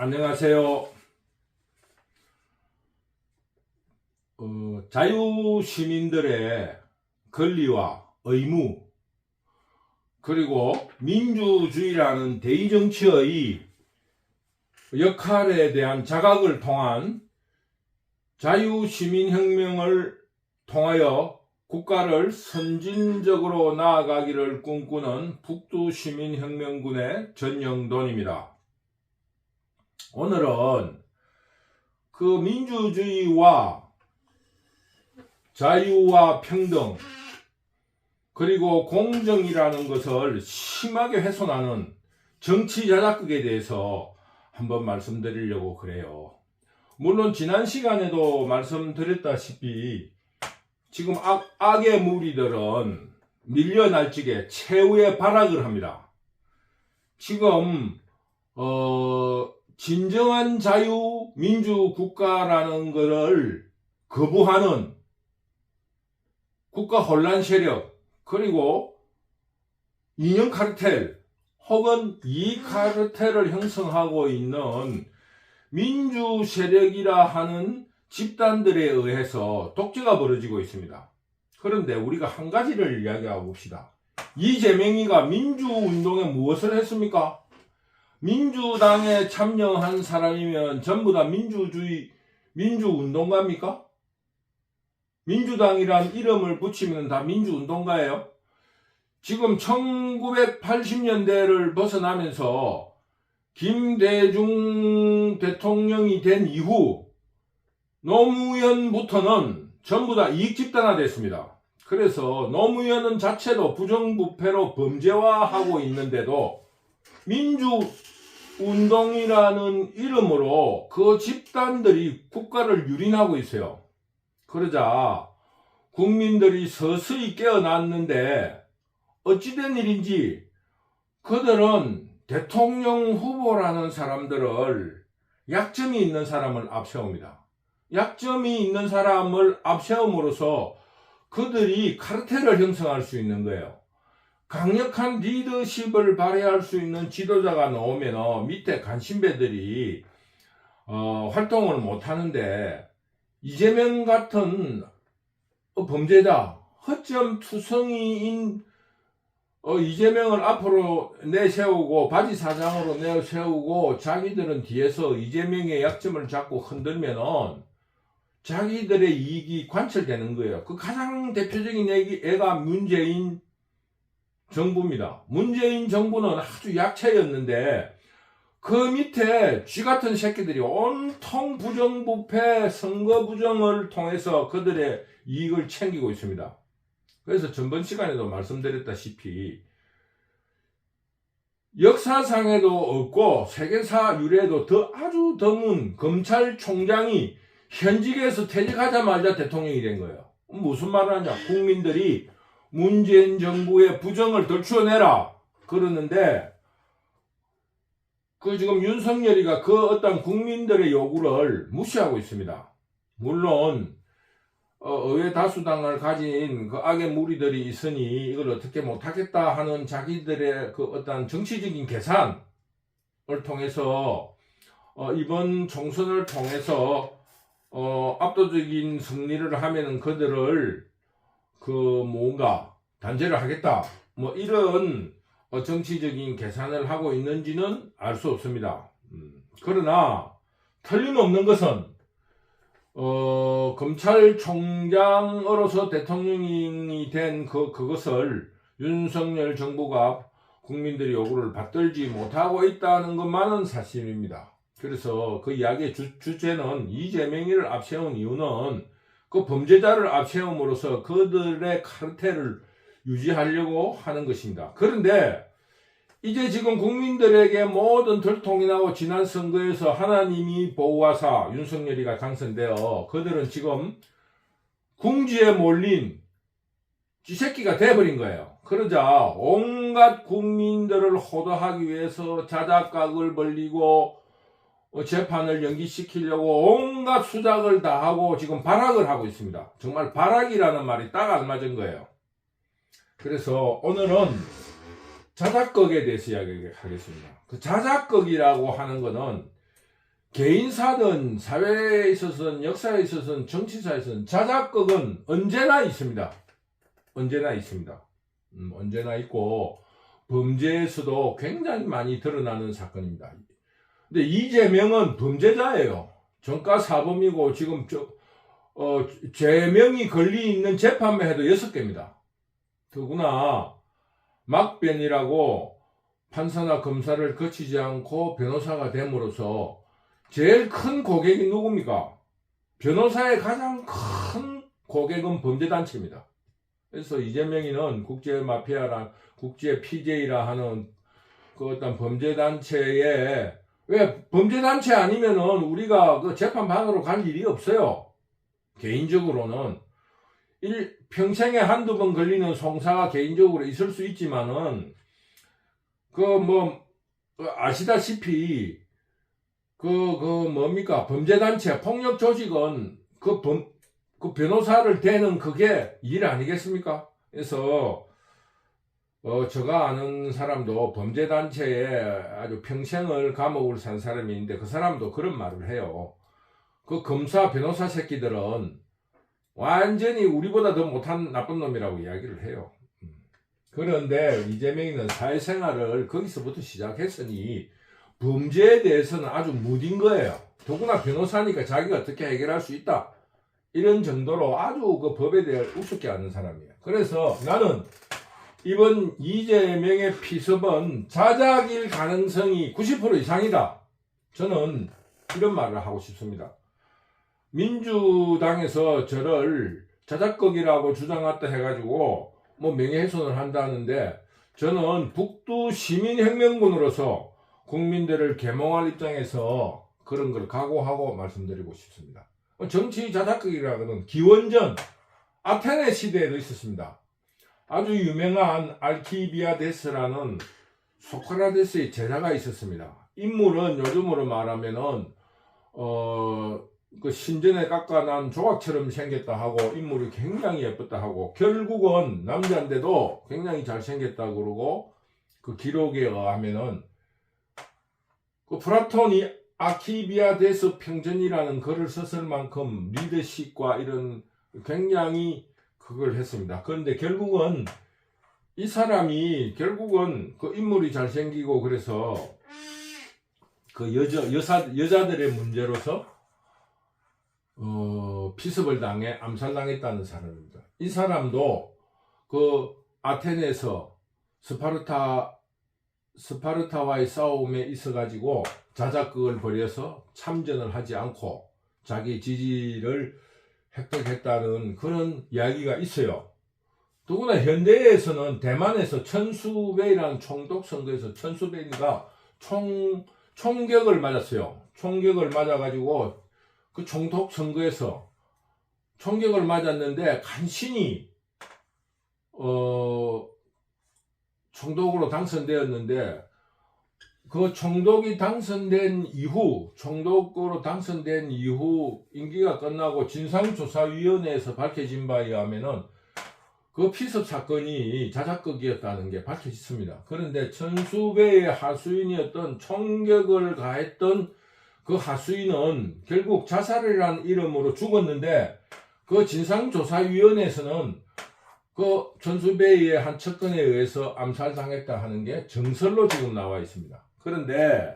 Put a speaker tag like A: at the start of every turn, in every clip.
A: 안녕하세요. 자유시민들의 권리와 의무, 그리고 민주주의라는 대의정치의 역할에 대한 자각을 통한 자유시민혁명을 통하여 국가를 선진적으로 나아가기를 꿈꾸는 북두시민혁명군의 전영돈입니다. 오늘은 그 민주주의와 자유와 평등 그리고 공정이라는 것을 심하게 훼손하는 정치 자작극에 대해서 한번 말씀드리려고 그래요. 물론 지난 시간에도 말씀드렸다시피 지금 악의 무리들은 밀려날지게 최후의 발악을 합니다. 지금 진정한 자유민주국가라는 것을 거부하는 국가 혼란 세력, 그리고 이념 카르텔 혹은 이익 카르텔을 형성하고 있는 민주 세력이라 하는 집단들에 의해서 독재가 벌어지고 있습니다. 그런데 우리가 한 가지를 이야기해 봅시다. 이재명이가 민주운동에 무엇을 했습니까? 민주당에 참여한 사람이면 전부 다 민주운동가입니까? 민주당이란 이름을 붙이면 다 민주운동가예요? 지금 1980년대를 벗어나면서 김대중 대통령이 된 이후 노무현부터는 전부 다 이익집단화됐습니다. 그래서 노무현은 자체로 부정부패로 범죄화하고 있는데도 민주운동이라는 이름으로 그 집단들이 국가를 유린하고 있어요. 그러자 국민들이 서서히 깨어났는데 어찌된 일인지 그들은 대통령 후보라는 사람들을 약점이 있는 사람을 앞세웁니다. 약점이 있는 사람을 앞세움으로써 그들이 카르텔을 형성할 수 있는 거예요. 강력한 리더십을 발휘할 수 있는 지도자가 나오면 밑에 간신배들이 활동을 못하는데, 이재명 같은 범죄자, 허점투성이인 이재명을 앞으로 내세우고 바지 사장으로 내세우고 자기들은 뒤에서 이재명의 약점을 잡고 흔들면은 자기들의 이익이 관철되는 거예요. 그 가장 대표적인 애가 문재인 정부입니다. 문재인 정부는 아주 약체였는데 그 밑에 쥐 같은 새끼들이 온통 부정부패, 선거 부정을 통해서 그들의 이익을 챙기고 있습니다. 그래서 전번 시간에도 말씀드렸다시피 역사상에도 없고 세계사 유례에도 아주 드문 검찰총장이 현직에서 퇴직하자마자 대통령이 된 거예요. 무슨 말을 하냐? 국민들이 문재인 정부의 부정을 덜추어내라 그러는데 지금 윤석열이가 그 어떤 국민들의 요구를 무시하고 있습니다. 물론 의회 다수당을 가진 그 악의 무리들이 있으니 이걸 어떻게 못하겠다 하는 자기들의 그 어떤 정치적인 계산을 통해서 이번 총선을 통해서 압도적인 승리를 하면은 그들을 뭔가 단죄를 하겠다 이런 정치적인 계산을 하고 있는지는 알 수 없습니다. 그러나 틀림없는 것은 검찰총장으로서 대통령이 된 그것을 윤석열 정부가 국민들의 요구를 받들지 못하고 있다는 것만은 사실입니다. 그래서 그 이야기의 주제는 이재명이를 앞세운 이유는 그 범죄자를 앞세움으로써 그들의 카르텔을 유지하려고 하는 것입니다. 그런데 이제 지금 국민들에게 모든 들통이 나고 지난 선거에서 하나님이 보호하사 윤석열이가 당선되어 그들은 지금 궁지에 몰린 쥐새끼가 돼버린 거예요. 그러자 온갖 국민들을 호도하기 위해서 자작각을 벌리고 재판을 연기시키려고 온갖 수작을 다 하고 지금 발악을 하고 있습니다. 정말 발악이라는 말이 딱 안 맞은 거예요. 그래서 오늘은 자작극에 대해서 이야기하겠습니다. 그 자작극이라고 하는 거는 개인사든 사회에 있어서는 역사에 있어서는 정치사에 있어서는 자작극은 언제나 있습니다. 언제나 있습니다. 언제나 있고 범죄에서도 굉장히 많이 드러나는 사건입니다. 근데 이재명은 범죄자예요. 전과사범이고 지금 죄명이 걸리 있는 재판만 해도 6개입니다. 더구나 막변이라고 판사나 검사를 거치지 않고 변호사가 됨으로써 제일 큰 고객이 누굽니까? 변호사의 가장 큰 고객은 범죄단체입니다. 그래서 이재명이는 국제마피아라, 국제 PJ라 하는 그 어떤 범죄단체에, 왜 범죄단체 아니면은 우리가 그 재판반으로 갈 일이 없어요. 개인적으로는 평생에 한두 번 걸리는 송사가 개인적으로 있을 수 있지만은 아시다시피 뭡니까? 범죄단체, 폭력조직은 그 변호사를 대는 그게 일 아니겠습니까? 그래서, 제가 아는 사람도 범죄단체에 아주 평생을 감옥을 산 사람이 있는데 그 사람도 그런 말을 해요. 그 검사, 변호사 새끼들은 완전히 우리보다 더 못한 나쁜 놈이라고 이야기를 해요. 그런데 이재명이는 사회생활을 거기서부터 시작했으니 범죄에 대해서는 아주 무딘 거예요. 더구나 변호사니까 자기가 어떻게 해결할 수 있다. 이런 정도로 아주 그 법에 대해 우습게 아는 사람이에요. 그래서 나는 이번 이재명의 피습은 자작일 가능성이 90% 이상이다. 저는 이런 말을 하고 싶습니다. 민주당에서 저를 자작극이라고 주장했다 해가지고 명예훼손을 한다는데 저는 북두 시민혁명군으로서 국민들을 계몽할 입장에서 그런 걸 각오하고 말씀드리고 싶습니다. 정치 자작극이라는 기원전 아테네 시대에도 있었습니다. 아주 유명한 알키비아데스라는 소크라테스의 제자가 있었습니다. 인물은 요즘으로 말하면은 그 신전에 깎아난 조각처럼 생겼다 하고 인물이 굉장히 예뻤다 하고 결국은 남자인데도 굉장히 잘생겼다 그러고 그 기록에 의하면은 그 플라톤이 아키비아데스 평전이라는 글을 썼을 만큼 리더십과 이런 굉장히 그걸 했습니다. 그런데 결국은 이 사람이 결국은 그 인물이 잘생기고 그래서 그 여자들의 문제로서 피습을 당해 암살당했다는 사람입니다. 이 사람도 그 아테네에서 스파르타와의 싸움에 있어가지고 자작극을 벌여서 참전을 하지 않고 자기 지지를 획득했다는 그런 이야기가 있어요. 더구나 현대에서는 대만에서 천수베이라는 총독 선거에서 천수베이가 총격을 맞았어요. 총격을 맞아가지고 그 총독 선거에서 총격을 맞았는데 간신히 총독으로 당선되었는데 그 총독이 당선된 이후 총독으로 당선된 이후 임기가 끝나고 진상조사위원회에서 밝혀진 바에 의하면은 그 피습 사건이 자작극이었다는 게 밝혀졌습니다. 그런데 천수배의 하수인이었던 총격을 가했던 그 하수인은 결국 자살이라는 이름으로 죽었는데 그 진상조사위원회에서는 그 천수배의 한 척근에 의해서 암살당했다 하는 게 정설로 지금 나와 있습니다. 그런데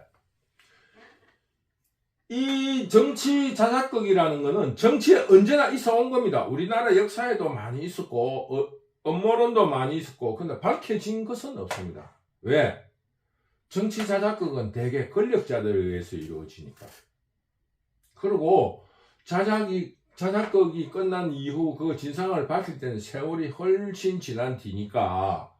A: 이 정치 자작극이라는 거는 정치에 언제나 있어 온 겁니다. 우리나라 역사에도 많이 있었고 음모론도 많이 있었고 근데 밝혀진 것은 없습니다. 왜? 정치 자작극은 대개 권력자들에 의해서 이루어지니까. 그리고 자작극이 끝난 이후 그 진상을 밝힐 때는 세월이 훨씬 지난 뒤니까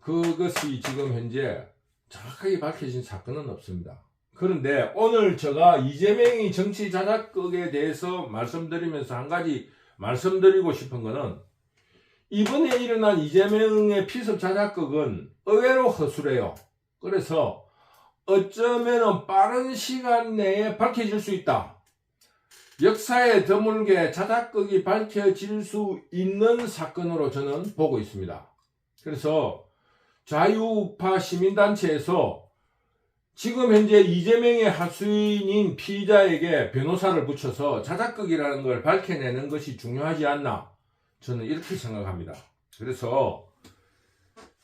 A: 그것이 지금 현재 정확하게 밝혀진 사건은 없습니다. 그런데 오늘 제가 이재명이 정치 자작극에 대해서 말씀드리면서 한 가지 말씀드리고 싶은 거는 이번에 일어난 이재명의 피습 자작극은 의외로 허술해요. 그래서 어쩌면 빠른 시간 내에 밝혀질 수 있다. 역사에 드물게 자작극이 밝혀질 수 있는 사건으로 저는 보고 있습니다. 그래서 자유우파 시민단체에서 지금 현재 이재명의 하수인인 피의자에게 변호사를 붙여서 자작극이라는 걸 밝혀내는 것이 중요하지 않나, 저는 이렇게 생각합니다. 그래서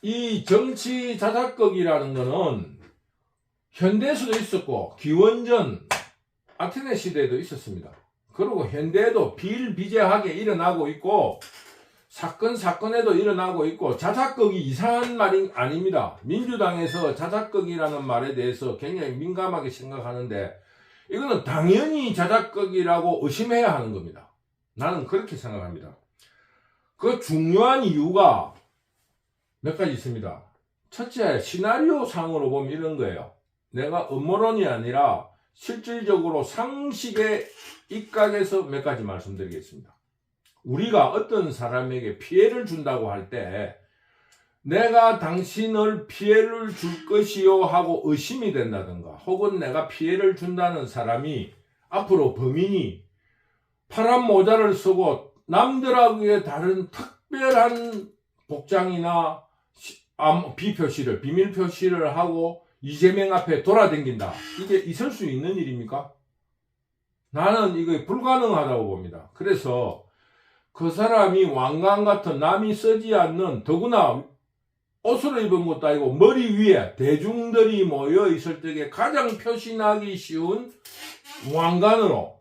A: 이 정치 자작극이라는 거는 현대에서도 있었고 기원전 아테네 시대에도 있었습니다. 그리고 현대에도 비일비재하게 일어나고 있고 사건에도 일어나고 있고, 자작극이 이상한 말이 아닙니다. 민주당에서 자작극이라는 말에 대해서 굉장히 민감하게 생각하는데 이거는 당연히 자작극이라고 의심해야 하는 겁니다. 나는 그렇게 생각합니다. 그 중요한 이유가 몇 가지 있습니다. 첫째, 시나리오 상으로 보면 이런 거예요. 내가 음모론이 아니라 실질적으로 상식의 입각에서 몇 가지 말씀드리겠습니다. 우리가 어떤 사람에게 피해를 준다고 할 때 내가 당신을 피해를 줄 것이요 하고 의심이 된다든가, 혹은 내가 피해를 준다는 사람이 앞으로 범인이 파란 모자를 쓰고 남들하고의 다른 특별한 복장이나 비표시를, 비밀 표시를 하고 이재명 앞에 돌아다닌다. 이게 있을 수 있는 일입니까? 나는 이거 불가능하다고 봅니다. 그래서 그 사람이 왕관 같은 남이 쓰지 않는, 더구나 옷을 입은 것도 아니고 머리 위에 대중들이 모여 있을 때에 가장 표시나기 쉬운 왕관으로,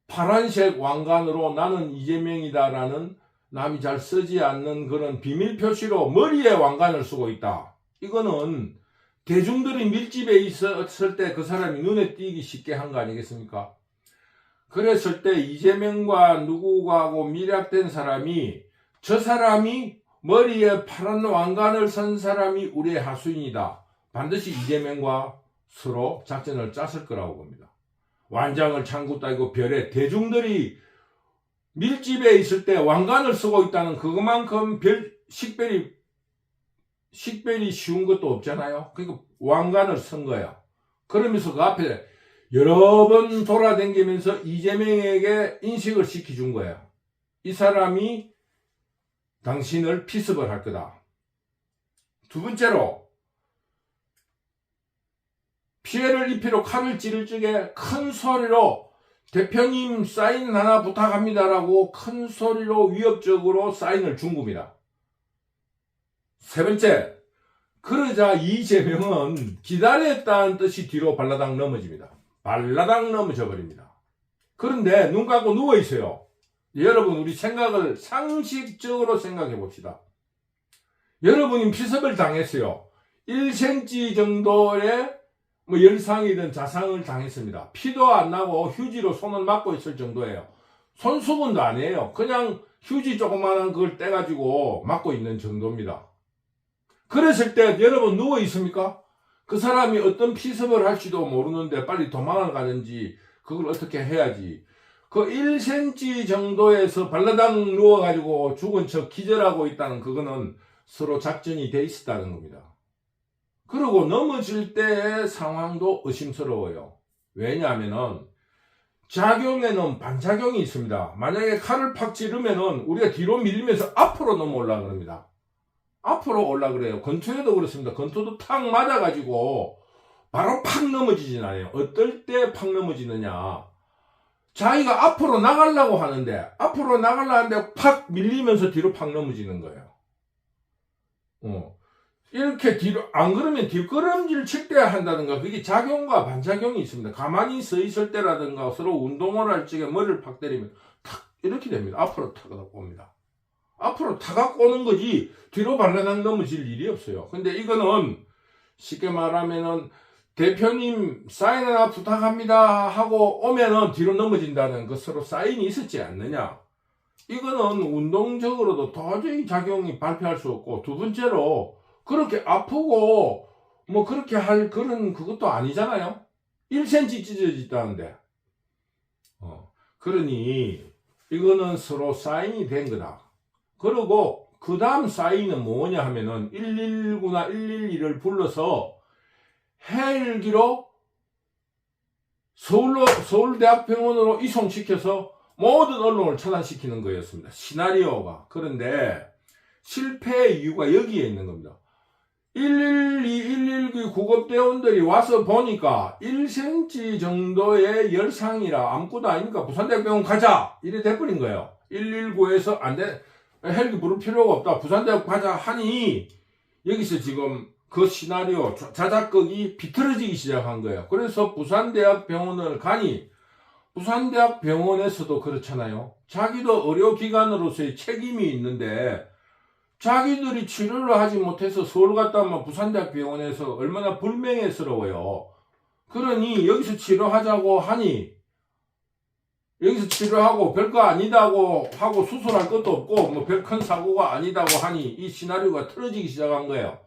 A: 파란색 왕관으로 나는 이재명이다라는 남이 잘 쓰지 않는 그런 비밀 표시로 머리에 왕관을 쓰고 있다. 이거는 대중들이 밀집해 있었을 때 그 사람이 눈에 띄기 쉽게 한 거 아니겠습니까? 그랬을 때 이재명과 누구하고 밀약된 사람이, 저 사람이 머리에 파란 왕관을 쓴 사람이 우리의 하수인이다. 반드시 이재명과 서로 작전을 짰을 거라고 봅니다. 완장을 창구 따고 별에 대중들이 밀집해 있을 때 왕관을 쓰고 있다는 그것만큼 식별이 쉬운 것도 없잖아요. 그러니까 왕관을 쓴 거야. 그러면서 그 앞에 여러 번 돌아다니면서 이재명에게 인식을 시켜준 거야. 이 사람이 당신을 피습을 할 거다. 두 번째로, 피해를 입히러 칼을 찌를 적에 큰 소리로 대표님 사인 하나 부탁합니다라고 큰 소리로 위협적으로 사인을 준 겁니다. 세 번째, 그러자 이재명은 기다렸다는 뜻이 뒤로 발라당 넘어집니다. 발라당 넘어져 버립니다. 그런데 눈 감고 누워 있어요. 여러분, 우리 생각을 상식적으로 생각해 봅시다. 여러분이 피습을 당했어요. 1cm 정도의 열상이든 자상을 당했습니다. 피도 안 나고 휴지로 손을 막고 있을 정도예요. 손수건도 아니에요. 그냥 휴지 조그마한 걸 떼가지고 막고 있는 정도입니다. 그랬을 때 여러분 누워 있습니까? 그 사람이 어떤 피습을 할지도 모르는데 빨리 도망을 가는지 그걸 어떻게 해야지. 그 1cm 정도에서 발라당 누워가지고 죽은 척 기절하고 있다는 그거는 서로 작전이 돼 있었다는 겁니다. 그리고 넘어질 때의 상황도 의심스러워요. 왜냐하면은 작용에는 반작용이 있습니다. 만약에 칼을 팍 찌르면은 우리가 뒤로 밀리면서 앞으로 넘어올라 그럽니다. 앞으로 올라 그래요. 권투에도 그렇습니다. 권투도 탁 맞아가지고 바로 팍 넘어지진 않아요. 어떨 때 팍 넘어지느냐. 자기가 앞으로 나가려고 하는데 팍 밀리면서 뒤로 팍 넘어지는 거예요. 이렇게 뒤로, 안 그러면 뒷걸음질 칠 때 한다든가, 그게 작용과 반작용이 있습니다. 가만히 서 있을 때라든가 서로 운동을 할 적에 머리를 팍 때리면 탁 이렇게 됩니다. 앞으로 탁 옵니다. 앞으로 탁 오는 거지 뒤로 발라당 넘어질 일이 없어요. 근데 이거는 쉽게 말하면은 대표님 사인 하나 부탁합니다 하고 오면은 뒤로 넘어진다는 그 서로 사인이 있었지 않느냐. 이거는 운동적으로도 도저히 작용이 발표할 수 없고, 두 번째로 그렇게 아프고 그렇게 할 그런 그것도 아니잖아요. 1cm 찢어졌다는데. 그러니 이거는 서로 사인이 된 거다. 그리고 그 다음 사인은 뭐냐 하면은 119나 112를 불러서 헬기로 서울대학병원으로 이송시켜서 모든 언론을 차단시키는 거였습니다. 시나리오가. 그런데 실패의 이유가 여기에 있는 겁니다. 112, 119 구급대원들이 와서 보니까 1cm 정도의 열상이라 아무것도 아니니까 부산대학병원 가자! 이래 돼버린 거예요. 119에서 안 돼, 헬기 부를 필요가 없다. 부산대학 가자 하니, 여기서 지금 그 시나리오, 자작극이 비틀어지기 시작한 거예요. 그래서 부산대학병원을 가니, 부산대학병원에서도 그렇잖아요. 자기도 의료기관으로서의 책임이 있는데, 자기들이 치료를 하지 못해서 서울 갔다 오면 부산대학병원에서 얼마나 불명예스러워요. 그러니 여기서 치료하자고 하니, 여기서 치료하고 별거 아니다고 하고 수술할 것도 없고 뭐 별 큰 사고가 아니다고 하니 이 시나리오가 틀어지기 시작한 거예요.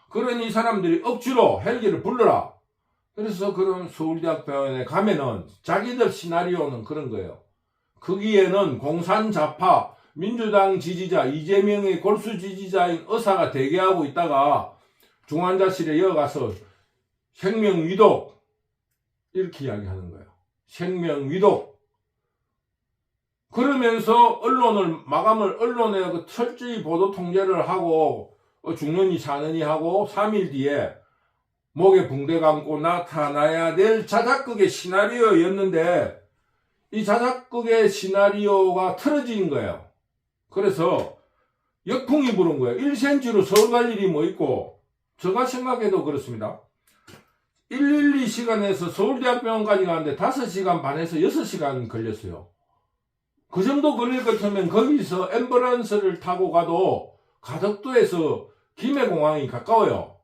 A: 그러니 이 사람들이 억지로 헬기를 불러라. 그래서 그런 서울대학병원에 가면은 자기들 시나리오는 그런 거예요. 거기에는 공산자파 민주당 지지자 이재명의 골수 지지자인 의사가 대기하고 있다가 중환자실에 이어가서 생명위독 이렇게 이야기하는 거예요. 생명위독. 그러면서 언론에 그 철저히 보도 통제를 하고 죽느니 사느니 하고 3일 뒤에 목에 붕대 감고 나타나야 될 자작극의 시나리오였는데 이 자작극의 시나리오가 틀어진 거예요. 그래서 역풍이 부른 거예요. 1cm로 서울 갈 일이 뭐 있고, 제가 생각해도 그렇습니다. 112 시간에서 서울대학병원까지 가는데 5시간 반에서 6시간 걸렸어요. 그 정도 걸릴 것 같으면 거기서 앰뷸런스를 타고 가도 가덕도에서 김해공항이 가까워요.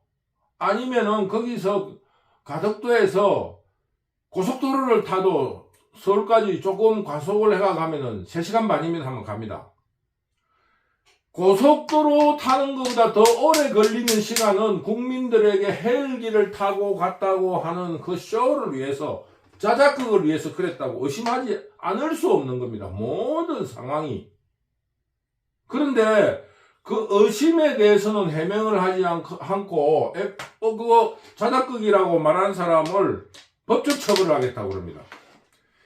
A: 아니면은 거기서 가덕도에서 고속도로를 타도 서울까지 조금 과속을 해가 가면은 3시간 반이면 한번 갑니다. 고속도로 타는 것보다 더 오래 걸리는 시간은 국민들에게 헬기를 타고 갔다고 하는 그 쇼를 위해서, 자작극을 위해서 그랬다고 의심하지 않을 수 없는 겁니다. 모든 상황이. 그런데 그 의심에 대해서는 해명을 하지 않고 그거 자작극이라고 말한 사람을 법적 처벌을 하겠다고 그럽니다.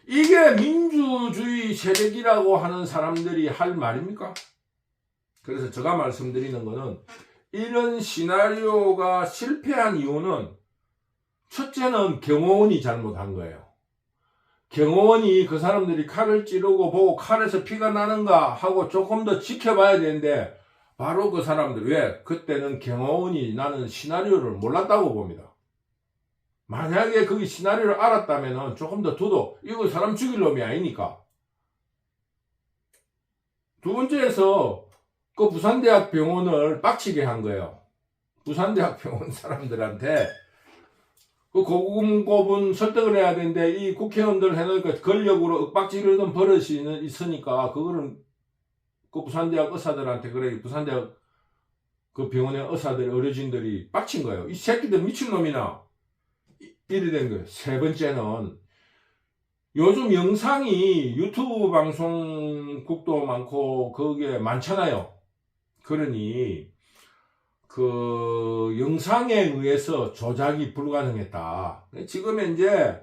A: 이게 민주주의 세력이라고 하는 사람들이 할 말입니까? 그래서 제가 말씀드리는 거는 이런 시나리오가 실패한 이유는 첫째는 경호원이 잘못한 거예요. 경호원이 그 사람들이 칼을 찌르고 보고 칼에서 피가 나는가 하고 조금 더 지켜봐야 되는데 바로 그 사람들, 왜? 그때는 경호원이 나는 시나리오를 몰랐다고 봅니다. 만약에 거기 시나리오를 알았다면 조금 더 두도, 이거 사람 죽일 놈이 아니니까. 두 번째에서 그 부산대학병원을 빡치게 한 거예요. 부산대학병원 사람들한테 그 고분고분 설득을 해야 되는데 이 국회의원들 해놓으니까 권력으로 윽박지르던 버릇이 있으니까 그거를 그 부산대학 의사들한테, 그래 부산대학 그 병원의 의사들, 의료진들이 빡친 거예요. 이 새끼들 미친놈이나 이래 된 거예요. 세 번째는 요즘 영상이 유튜브 방송국도 많고 그게 많잖아요. 그러니 그 영상에 의해서 조작이 불가능했다. 지금 현재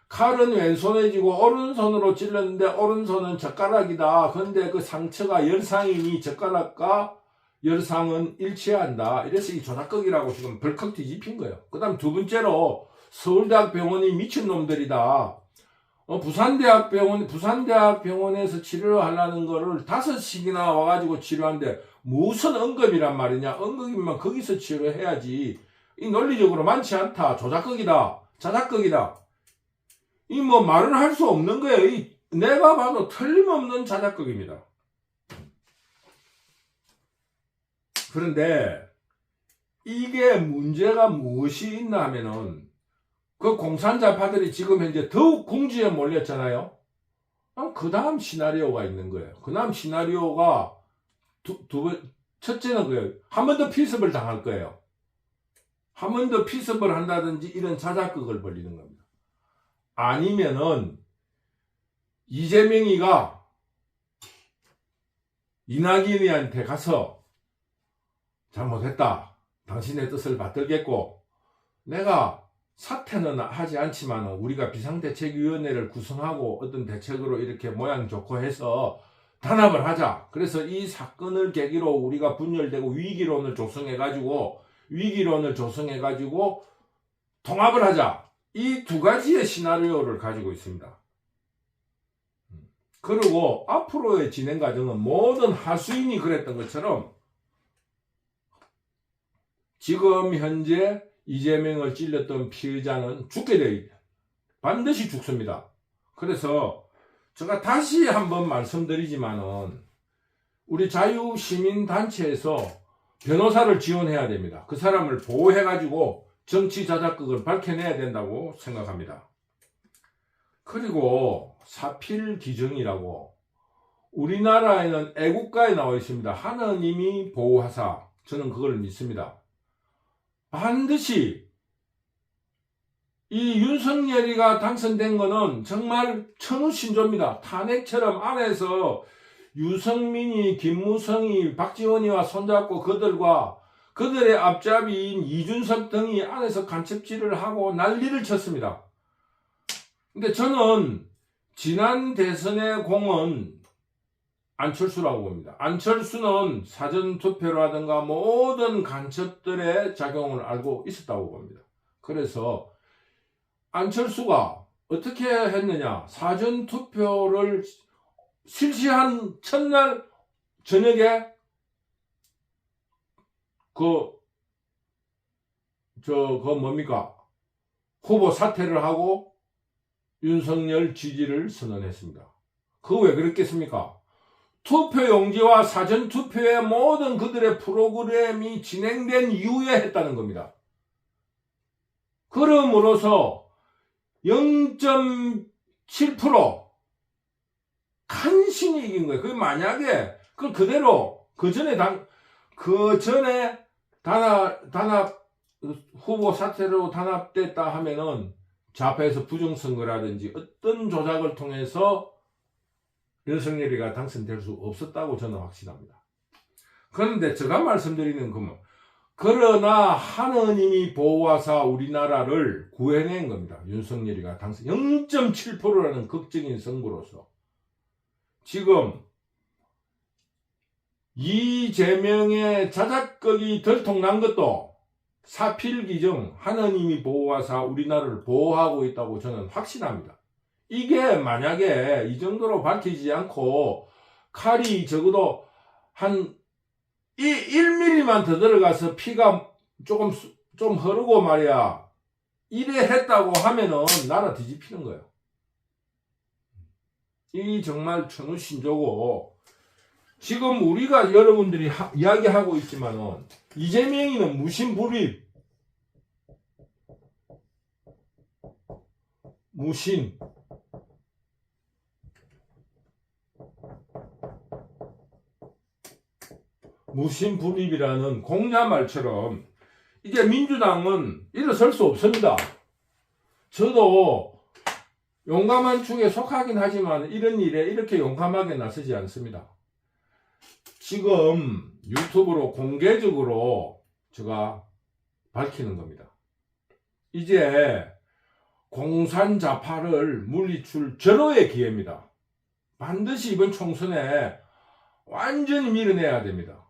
A: 칼은 왼손에 쥐고 오른손으로 찔렀는데 오른손은 젓가락이다. 그런데 그 상처가 열상이니 젓가락과 열상은 일치한다. 이래서 이 조작극이라고 지금 벌컥 뒤집힌 거예요. 그 다음 두 번째로 서울대학병원이 미친놈들이다. 부산대학병원에서 치료를 하려는 거를 5씩이나 와가지고 치료하는데 무슨 응급이란 말이냐. 응급이면 거기서 치료해야지. 이 논리적으로 많지 않다. 조작극이다. 자작극이다. 이 뭐 말을 할 수 없는 거예요. 내가 봐도 틀림없는 자작극입니다. 그런데 이게 문제가 무엇이 있나 하면은 그 공산자파들이 지금 현재 더욱 궁지에 몰렸잖아요. 그 다음 시나리오가 있는 거예요. 그 다음 시나리오가 첫째는 그래요. 한 번 더 피습을 당할 거예요. 한 번 더 피습을 한다든지 이런 자작극을 벌리는 겁니다. 아니면은 이재명이가 이낙연이한테 가서 잘못했다. 당신의 뜻을 받들겠고 내가 사퇴는 하지 않지만 우리가 비상대책위원회를 구성하고 어떤 대책으로 이렇게 모양 좋고 해서 단합을 하자. 그래서 이 사건을 계기로 우리가 분열되고 위기론을 조성해가지고 위기론을 조성해가지고 통합을 하자. 이 두 가지의 시나리오를 가지고 있습니다. 그리고 앞으로의 진행 과정은 모든 하수인이 그랬던 것처럼 지금 현재 이재명을 찔렸던 피의자는 죽게 돼 있다. 반드시 죽습니다. 그래서 제가 다시 한번 말씀드리지만은 우리 자유시민단체에서 변호사를 지원해야 됩니다. 그 사람을 보호해가지고 정치 자작극을 밝혀내야 된다고 생각합니다. 그리고 사필 기정이라고 우리나라에는 애국가에 나와 있습니다. 하느님이 보호하사. 저는 그걸 믿습니다. 반드시 이 윤석열이가 당선된 거는 정말 천우신조입니다. 탄핵처럼 안에서 유성민이, 김무성이, 박지원이와 손잡고 그들의 앞잡이인 이준석 등이 안에서 간첩질을 하고 난리를 쳤습니다. 근데 저는 지난 대선의 공은 안철수라고 봅니다. 안철수는 사전투표라든가 모든 간첩들의 작용을 알고 있었다고 봅니다. 그래서 안철수가 어떻게 했느냐. 사전투표를 실시한 첫날 저녁에 후보 사퇴를 하고 윤석열 지지를 선언했습니다. 그거 왜 그랬겠습니까? 투표용지와 사전투표의 모든 그들의 프로그램이 진행된 이후에 했다는 겁니다. 그럼으로써 0.7% 간신히 이긴 거예요. 그 만약에 그 그대로 그 전에 단합 후보 사퇴로 단합됐다 하면은 좌파에서 부정선거라든지 어떤 조작을 통해서 윤석열이가 당선될 수 없었다고 저는 확신합니다. 그런데 제가 말씀드리는 것은 그러나 하느님이 보호하사 우리나라를 구해낸 겁니다. 윤석열이가 당선 0.7%라는 극적인 선거로서 지금 이재명의 자작극이 들통난 것도 사필기정 하느님이 보호하사 우리나라를 보호하고 있다고 저는 확신합니다. 이게 만약에 이 정도로 밝히지 않고 칼이 적어도 한 1mm만 더 들어가서 피가 좀 흐르고 말이야 이래 했다고 하면은 나라 뒤집히는 거예요. 이 정말 천우신조고 지금 우리가 여러분들이 이야기하고 있지만은 이재명이는 무신불입 무신불입이라는 공야말처럼 이제 민주당은 일어설 수 없습니다. 저도 용감한 축에 속하긴 하지만 이런 일에 이렇게 용감하게 나서지 않습니다. 지금 유튜브로 공개적으로 제가 밝히는 겁니다. 이제 공산자파를 물리칠 절호의 기회입니다. 반드시 이번 총선에 완전히 밀어내야 됩니다.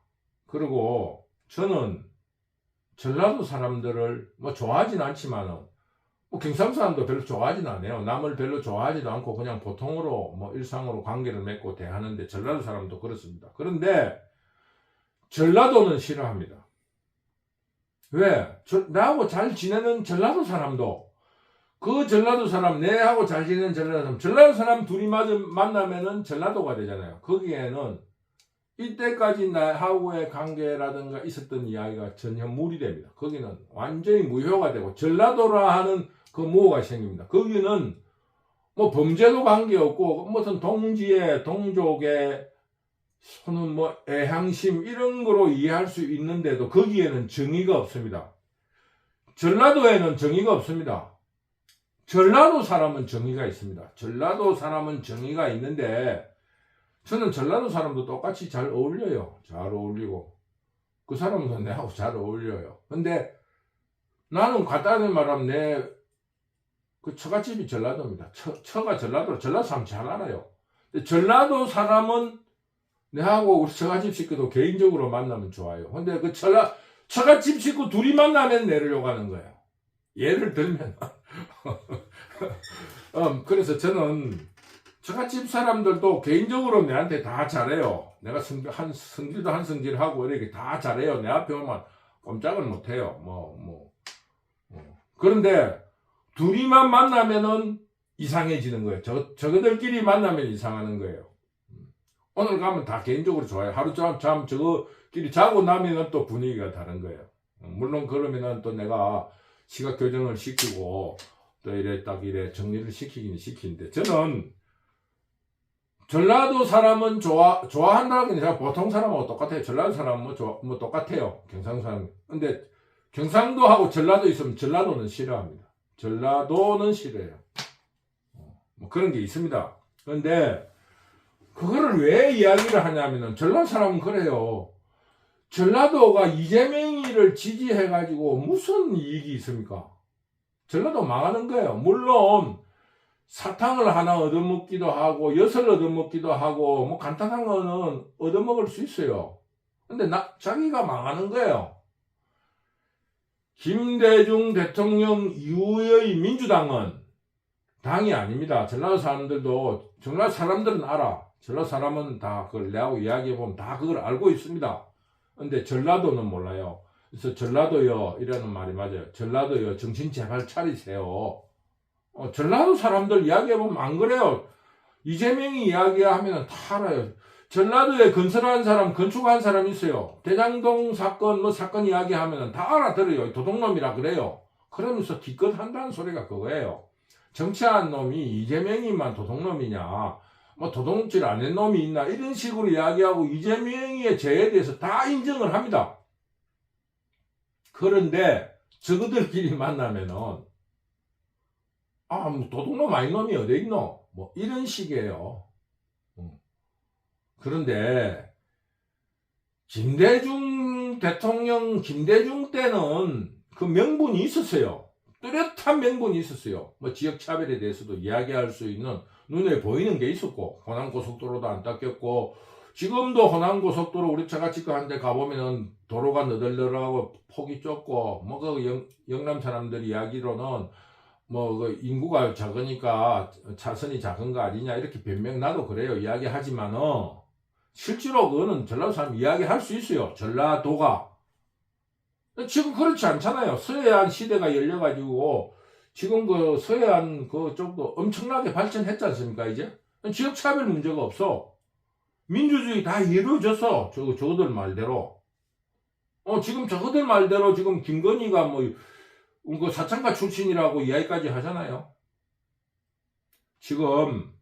A: 그리고 저는 전라도 사람들을 좋아하진 않지만 경상 사람도 별로 좋아하진 않아요. 남을 별로 좋아하지도 않고 그냥 보통으로 일상으로 관계를 맺고 대하는데 전라도 사람도 그렇습니다. 그런데 전라도는 싫어합니다. 왜? 나하고 잘 지내는 전라도 사람도 그 전라도 사람 내하고 잘 지내는 전라도 사람 둘이 만나면은 전라도가 되잖아요. 거기에는 이때까지 나하고의 관계라든가 있었던 이야기가 전혀 무리됩니다. 거기는 완전히 무효가 되고 전라도라 하는 그 무효가 생깁니다. 거기는 범죄도 관계없고 무슨 동지의 동족의 손은 애향심 이런 거로 이해할 수 있는데도 거기에는 정의가 없습니다. 전라도에는 정의가 없습니다. 전라도 사람은 정의가 있습니다. 전라도 사람은 정의가 있는데 저는 전라도 사람도 똑같이 잘 어울려요. 잘 어울리고 그 사람도 내하고 잘 어울려요. 근데 나는 간단히 말하면 그 처갓집이 전라도입니다. 처가 전라도 사람 잘 알아요. 근데 전라도 사람은 내하고 우리 처갓집 식구도 개인적으로 만나면 좋아요. 근데 그 처갓집 식구 둘이 만나면 내려고 하는 거예요. 예를 들면 그래서 저는 처갓집 사람들도 개인적으로 내한테 다 잘해요. 내가 성질도 한 성질하고 이렇게 다 잘해요. 내 앞에 오면 꼼짝을 못해요. 그런데 둘이만 만나면은 이상해지는 거예요. 저거들끼리 만나면 이상하는 거예요. 오늘 가면 다 개인적으로 좋아요. 하루 잠 저거끼리 자고 나면은 또 분위기가 다른 거예요. 물론 그러면은 또 내가 시각 교정을 시키고 또 이래 정리를 시키긴 시키는데, 저는 전라도 사람은 좋아한다는 게 아니라 보통 사람하고 똑같아요. 전라도 사람은 뭐 똑같아요. 경상도 사람. 근데 경상도하고 전라도 있으면 전라도는 싫어합니다. 전라도는 싫어해요. 뭐 그런 게 있습니다. 그런데 그거를 왜 이야기를 하냐면은, 전라도 사람은 그래요. 전라도가 이재명이를 지지해가지고 무슨 이익이 있습니까? 전라도 망하는 거예요. 물론 사탕을 하나 얻어먹기도 하고 엿을 얻어먹기도 하고 뭐 간단한 거는 얻어먹을 수 있어요. 근데 자기가 망하는 거예요. 김대중 대통령 이후의 민주당은 당이 아닙니다. 전라도 사람들은 알아. 전라도 사람은 다 그걸 내하고 이야기해보면 다 그걸 알고 있습니다. 근데 전라도는 몰라요. 그래서 전라도요, 이라는 말이 맞아요. 전라도요, 정신 제발 차리세요. 전라도 사람들 이야기해보면 안 그래요. 이재명이 이야기하면 다 알아요. 전라도에 건설한 사람, 건축한 사람 있어요. 대장동 사건, 사건 이야기하면 다 알아들어요. 도둑놈이라 그래요. 그러면서 기껏 한다는 소리가 그거예요. 정치한 놈이 이재명이만 도둑놈이냐, 도둑질 안 한 놈이 있나, 이런 식으로 이야기하고 이재명의 죄에 대해서 다 인정을 합니다. 그런데 저거들끼리 만나면은 도둑놈 아닌 놈이 어디 있노? 이런 식이에요. 그런데 김대중 때는 그 명분이 있었어요. 뚜렷한 명분이 있었어요. 지역차별에 대해서도 이야기할 수 있는, 눈에 보이는 게 있었고, 호남고속도로도 안 닦였고, 지금도 호남고속도로 우리 처갓집 한 데 가보면은 도로가 너덜너덜하고 폭이 좁고, 영남 사람들 이야기로는 그 인구가 작으니까 차선이 작은 거 아니냐, 이렇게 변명, 나도 그래요. 이야기하지만은 실제로 그거는 전라도 사람 이야기할 수 있어요. 전라도가. 지금 그렇지 않잖아요. 서해안 시대가 열려가지고 지금 그 서해안 그쪽도 엄청나게 발전했지 않습니까? 이제 지역차별 문제가 없어. 민주주의 다 이루어졌어. 저거들 말대로. 지금 저거들 말대로 지금 김건희가 그 사창가 출신이라고 이야기까지 하잖아요. 지금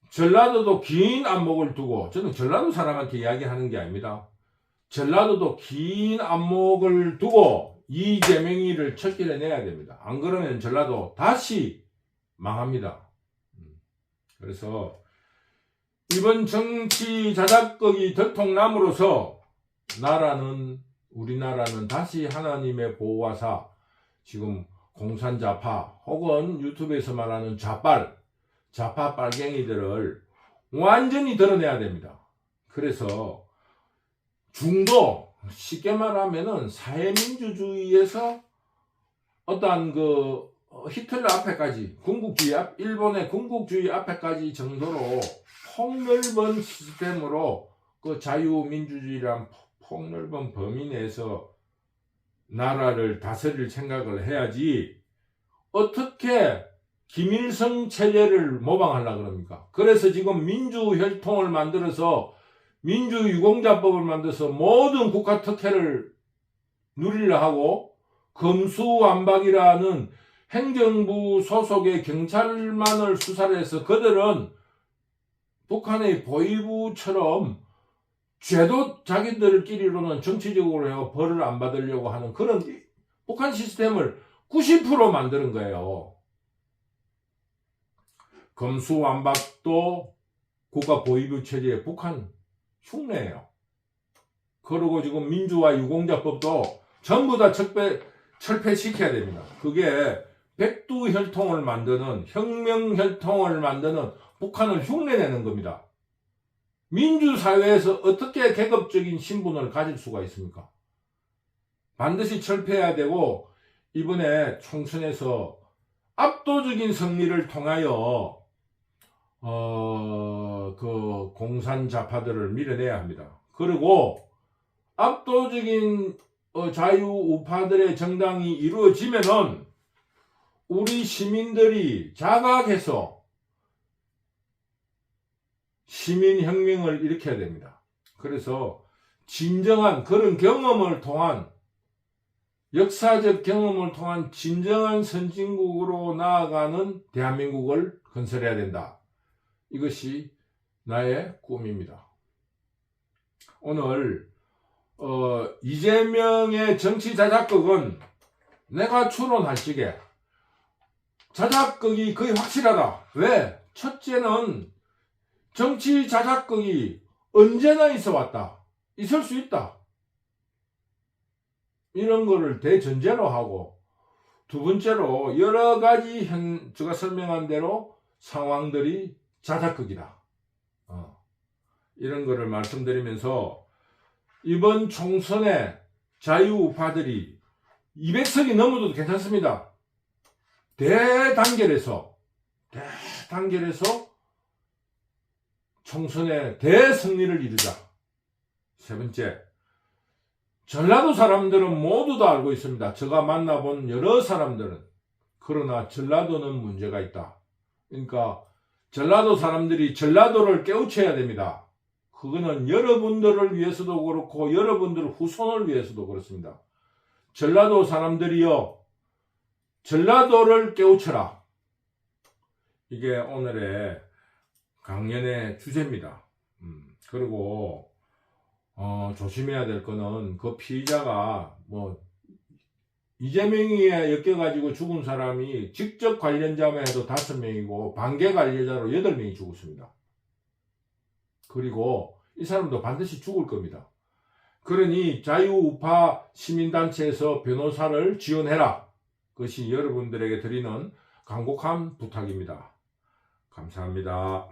A: 전라도도 긴 안목을 두고, 저는 전라도 사람한테 이야기하는 게 아닙니다. 전라도도 긴 안목을 두고 이재명이를 철길해내야 됩니다. 안 그러면 전라도 다시 망합니다. 그래서 이번 정치 자작극이 들통남으로써 우리나라는 다시 하나님의 보호하사, 지금 공산자파 혹은 유튜브에서 말하는 좌파 빨갱이들을 완전히 드러내야 됩니다. 그래서 중도, 쉽게 말하면은 사회민주주의에서 어떠한 히틀러 앞에까지, 일본의 군국주의 앞에까지 정도로 폭넓은 시스템으로 자유민주주의란 폭넓은 범위 내에서 나라를 다스릴 생각을 해야지, 어떻게 김일성 체제를 모방하려고 그럽니까? 그래서 지금 민주혈통을 만들어서, 민주유공자법을 만들어서 모든 국가 특혜를 누리려 하고, 검수완박이라는 행정부 소속의 경찰만을 수사를 해서 그들은 북한의 보위부처럼 죄도 자기들끼리로는 정치적으로 벌을 안 받으려고 하는 그런 북한 시스템을 90% 만드는 거예요. 검수완박도 국가 보위부 체제의 북한 흉내예요. 그리고 지금 민주화 유공자법도 전부 다 철폐시켜야 됩니다. 그게 백두혈통을 만드는, 혁명혈통을 만드는 북한을 흉내내는 겁니다. 민주사회에서 어떻게 계급적인 신분을 가질 수가 있습니까? 반드시 철폐해야 되고, 이번에 총선에서 압도적인 승리를 통하여 그 공산 좌파들을 밀어내야 합니다. 그리고 압도적인 자유우파들의 정당이 이루어지면은 우리 시민들이 자각해서 시민혁명을 일으켜야 됩니다. 그래서 진정한 그런 경험을 통한, 역사적 경험을 통한 진정한 선진국으로 나아가는 대한민국을 건설해야 된다. 이것이 나의 꿈입니다. 오늘 이재명의 정치 자작극은 내가 추론할 적에 자작극이 거의 확실하다. 왜? 첫째는 정치 자작극이 언제나 있어 왔다. 있을 수 있다. 이런 거를 대전제로 하고, 두 번째로 여러 가지 제가 설명한 대로 상황들이 자작극이다. 이런 거를 말씀드리면서 이번 총선에 자유우파들이 200석이 넘어도 괜찮습니다. 대단결에서 총선에 대승리를 이루자. 세 번째, 전라도 사람들은 모두 다 알고 있습니다. 제가 만나본 여러 사람들은. 그러나 전라도는 문제가 있다. 그러니까 전라도 사람들이 전라도를 깨우쳐야 됩니다. 그거는 여러분들을 위해서도 그렇고 여러분들 후손을 위해서도 그렇습니다. 전라도 사람들이요, 전라도를 깨우쳐라. 이게 오늘의 강연의 주제입니다. 그리고 조심해야 될 거는 그 피의자가 이재명이에 엮여가지고 죽은 사람이 직접 관련자만 해도 5명이고 반개 관련자로 8명이 죽었습니다. 그리고 이 사람도 반드시 죽을 겁니다. 그러니 자유우파 시민단체에서 변호사를 지원해라. 그것이 여러분들에게 드리는 간곡한 부탁입니다. 감사합니다.